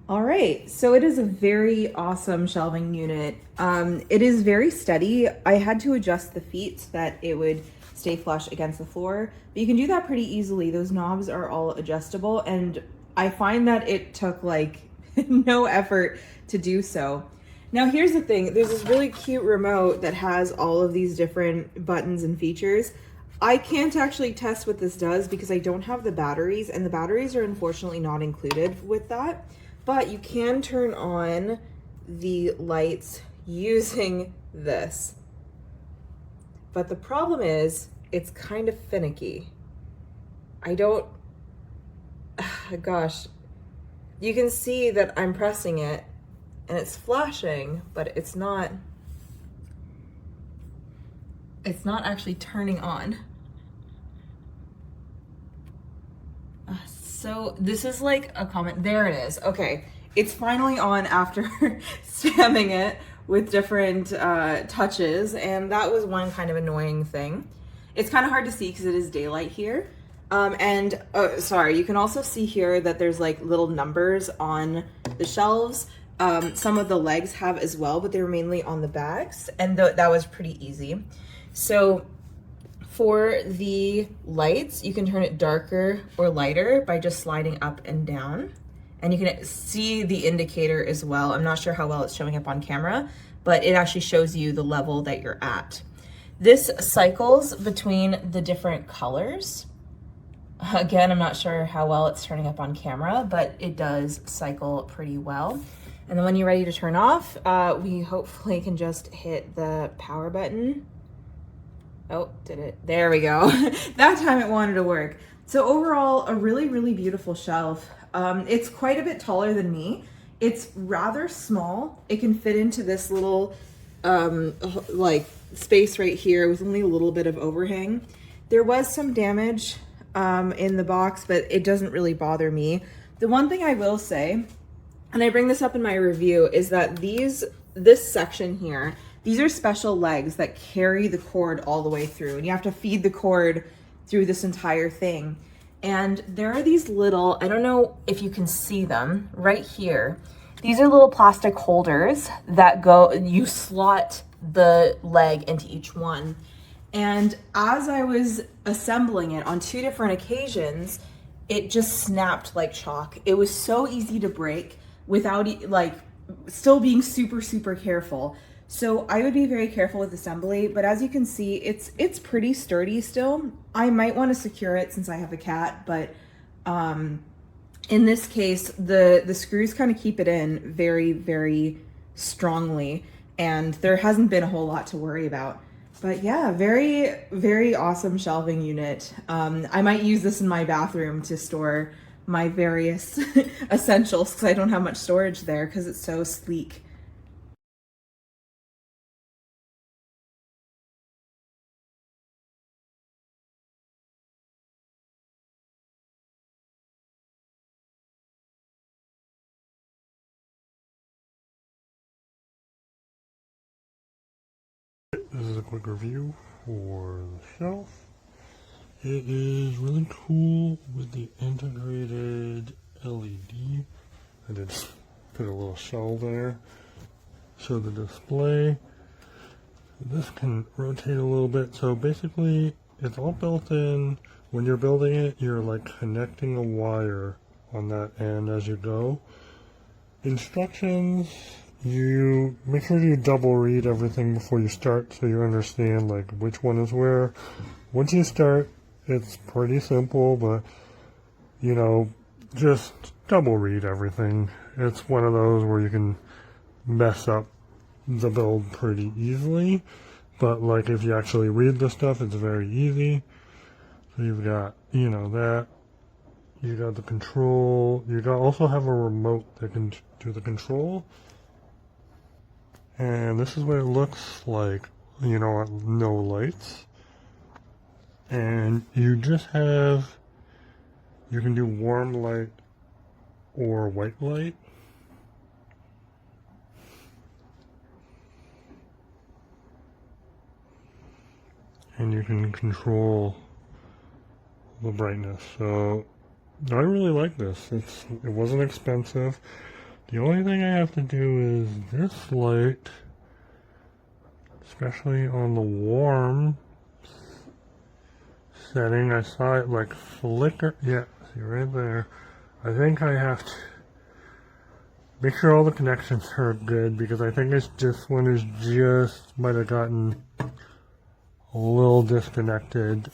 All right, so it is a very awesome shelving unit. It is very steady. I had to adjust the feet so that it would stay flush against the floor, but you can do that pretty easily. Those knobs are all adjustable, and I find that it took like no effort to do so. Now here's the thing, there's this really cute remote that has all of these different buttons and features. I can't actually test what this does because I don't have the batteries, and the batteries are unfortunately not included with that. But you can turn on the lights using this. But the problem is, it's kind of finicky. Gosh, you can see that I'm pressing it and it's flashing, but it's not actually turning on. So this is like a comment. There it is. Okay, it's finally on after spamming it with different touches, and that was one kind of annoying thing. It's kind of hard to see because it is daylight here. Sorry, you can also see here that there's like little numbers on the shelves. Some of the legs have as well, but they were mainly on the backs, and that was pretty easy. So for the lights, you can turn it darker or lighter by just sliding up and down. And you can see the indicator as well. I'm not sure how well it's showing up on camera, but it actually shows you the level that you're at. This cycles between the different colors. Again, I'm not sure how well it's turning up on camera, but it does cycle pretty well. And then when you're ready to turn off, we hopefully can just hit the power button. Oh, did it? There we go. That time it wanted to work. So overall, a really, really beautiful shelf. It's quite a bit taller than me. It's rather small. It can fit into this little like space right here with only a little bit of overhang. There was some damage in the box, but it doesn't really bother me. The one thing I will say, and I bring this up in my review, is that this section here, these are special legs that carry the cord all the way through, and you have to feed the cord through this entire thing. And there are these little, I don't know if you can see them right here. These are little plastic holders that you slot the leg into each one. And as I was assembling it on 2 different occasions, it just snapped like chalk. It was so easy to break without like still being super, super careful. So I would be very careful with assembly, but as you can see, it's pretty sturdy still. I might want to secure it since I have a cat, but in this case, the screws kind of keep it in very, very strongly, and there hasn't been a whole lot to worry about. But yeah, very, very awesome shelving unit. I might use this in my bathroom to store my various essentials because I don't have much storage there because it's so sleek. This is a quick review for the shelf. It is really cool with the integrated LED. I did put a little shell there. Show the display. This can rotate a little bit. So basically, it's all built in. When you're building it, you're like connecting a wire on that end as you go. Instructions. You make sure you double read everything before you start so you understand like which one is where. Once you start, it's pretty simple, but you know, just double read everything. It's one of those where you can mess up the build pretty easily, but like if you actually read the stuff, it's very easy. So you've got, you know, that. You got the control. You also have a remote that can do the control. And this is what it looks like, you know, no lights. And you just have, you can do warm light or white light. And you can control the brightness. So I really like this. It wasn't expensive. The only thing I have to do is this light, especially on the warm setting. I saw it like flicker. Yeah, see right there. I think I have to make sure all the connections are good, because I think it's just one is just might have gotten a little disconnected